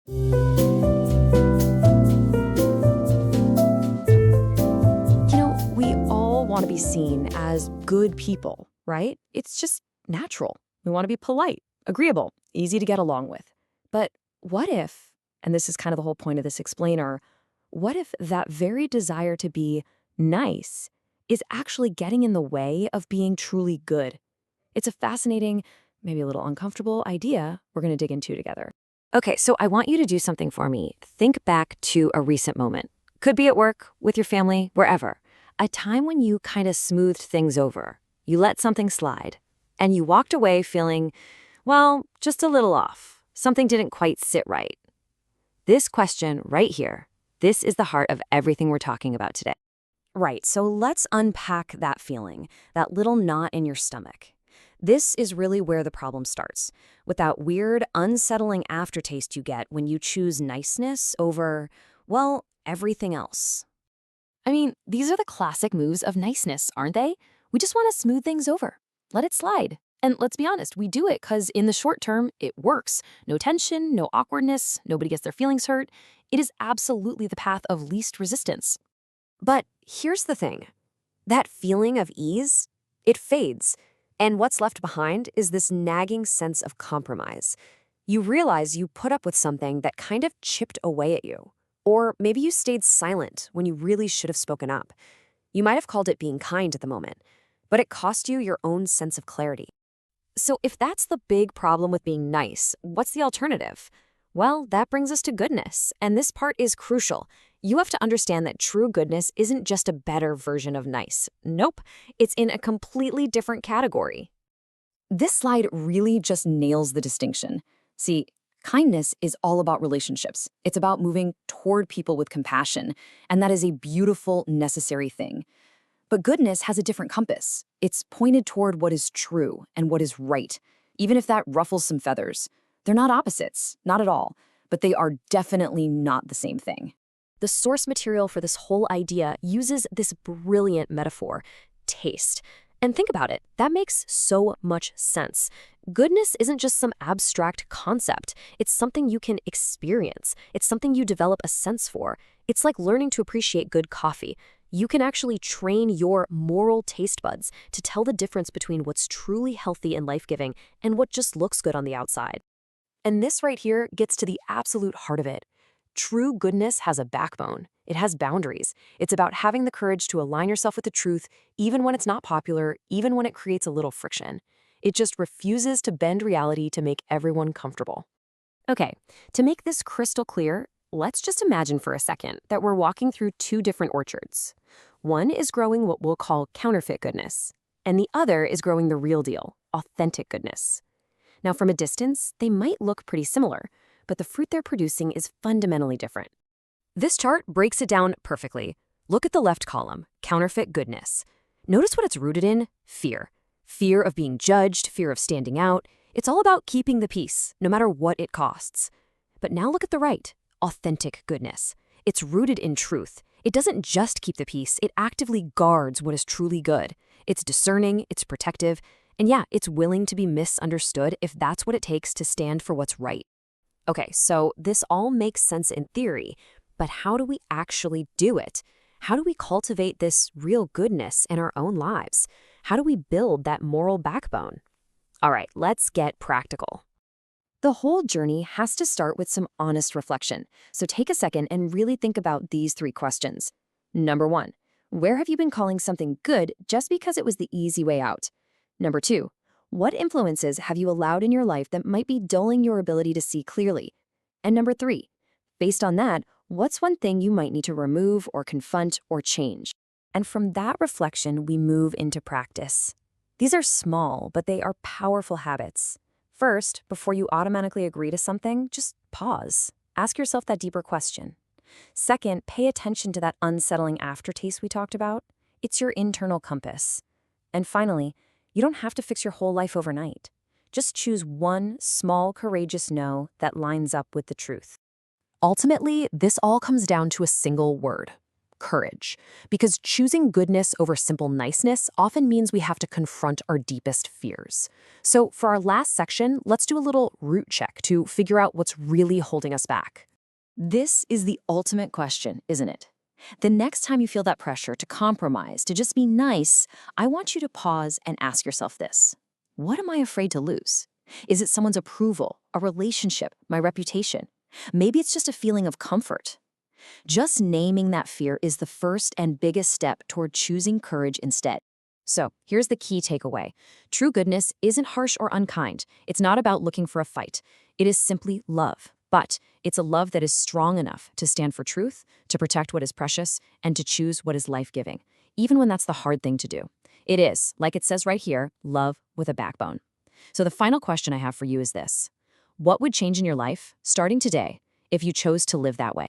We all want to be seen as good people, right? It's just natural. We want to be polite, agreeable, easy to get along with. But what if, and this is kind of the whole point of this explainer, what if that very desire to be nice is actually getting in the way of being truly good? It's a fascinating, maybe a little uncomfortable idea we're going to dig into together. Okay, so I want you to do something for me. Think back to a recent moment. Could be at work, with your family, wherever. A time when you kind of smoothed things over. You let something slide. And you walked away feeling, well, just a little off. Something didn't quite sit right. This question right here, this is the heart of everything we're talking about today. Right, so let's unpack that feeling, that little knot in your stomach. This is really where the problem starts, with that weird, unsettling aftertaste you get when you choose niceness over, well, everything else. I mean, these are the classic moves of niceness, aren't they? We just want to smooth things over. Let it slide. And let's be honest, we do it because in the short term, it works. No tension, no awkwardness, nobody gets their feelings hurt. It is absolutely the path of least resistance. But here's the thing. That feeling of ease, it fades. And what's left behind is this nagging sense of compromise. You realize you put up with something that kind of chipped away at you. Or maybe you stayed silent when you really should have spoken up. You might have called it being kind at the moment, but it cost you your own sense of clarity. So if that's the big problem with being nice, what's the alternative? Well, that brings us to goodness, and this part is crucial. You have to understand that true goodness isn't just a better version of nice. Nope, it's in a completely different category. This slide really just nails the distinction. See, kindness is all about relationships. It's about moving toward people with compassion, and that is a beautiful, necessary thing. But goodness has a different compass. It's pointed toward what is true and what is right, even if that ruffles some feathers. They're not opposites, not at all, but they are definitely not the same thing. The source material for this whole idea uses this brilliant metaphor, taste. And think about it, that makes so much sense. Goodness isn't just some abstract concept. It's something you can experience. It's something you develop a sense for. It's like learning to appreciate good coffee. You can actually train your moral taste buds to tell the difference between what's truly healthy and life-giving and what just looks good on the outside. And this right here gets to the absolute heart of it. True goodness has a backbone. It has boundaries. It's about having the courage to align yourself with the truth, even when it's not popular, even when it creates a little friction. It just refuses to bend reality to make everyone comfortable. Okay, to make this crystal clear, let's just imagine for a second that we're walking through two different orchards. One is growing what we'll call counterfeit goodness, and the other is growing the real deal, authentic goodness. Now, from a distance, they might look pretty similar, but the fruit they're producing is fundamentally different. This chart breaks it down perfectly. Look at the left column, counterfeit goodness. Notice what it's rooted in? Fear. Fear of being judged, fear of standing out. It's all about keeping the peace, no matter what it costs. But now look at the right, authentic goodness. It's rooted in truth. It doesn't just keep the peace, it actively guards what is truly good. It's discerning, it's protective, and yeah, it's willing to be misunderstood if that's what it takes to stand for what's right. Okay, so this all makes sense in theory, but how do we actually do it? How do we cultivate this real goodness in our own lives? How do we build that moral backbone? All right, let's get practical. The whole journey has to start with some honest reflection. So take a second and really think about these three questions. Number 1, where have you been calling something good just because it was the easy way out? Number 2, what influences have you allowed in your life that might be dulling your ability to see clearly? And number 3, based on that, what's one thing you might need to remove or confront or change? And from that reflection, we move into practice. These are small, but they are powerful habits. First, before you automatically agree to something, just pause. Ask yourself that deeper question. Second, pay attention to that unsettling aftertaste we talked about. It's your internal compass. And finally, you don't have to fix your whole life overnight. Just choose one small, courageous no that lines up with the truth. Ultimately, this all comes down to a single word: courage. Because choosing goodness over simple niceness often means we have to confront our deepest fears. So for our last section, let's do a little root check to figure out what's really holding us back. This is the ultimate question, isn't it? The next time you feel that pressure to compromise, to just be nice, I want you to pause and ask yourself this. What am I afraid to lose? Is it someone's approval, a relationship, my reputation? Maybe it's just a feeling of comfort. Just naming that fear is the first and biggest step toward choosing courage instead. So here's the key takeaway. True goodness isn't harsh or unkind. It's not about looking for a fight. It is simply love. But it's a love that is strong enough to stand for truth, to protect what is precious, and to choose what is life-giving, even when that's the hard thing to do. It is, like it says right here, love with a backbone. So the final question I have for you is this. What would change in your life, starting today, if you chose to live that way?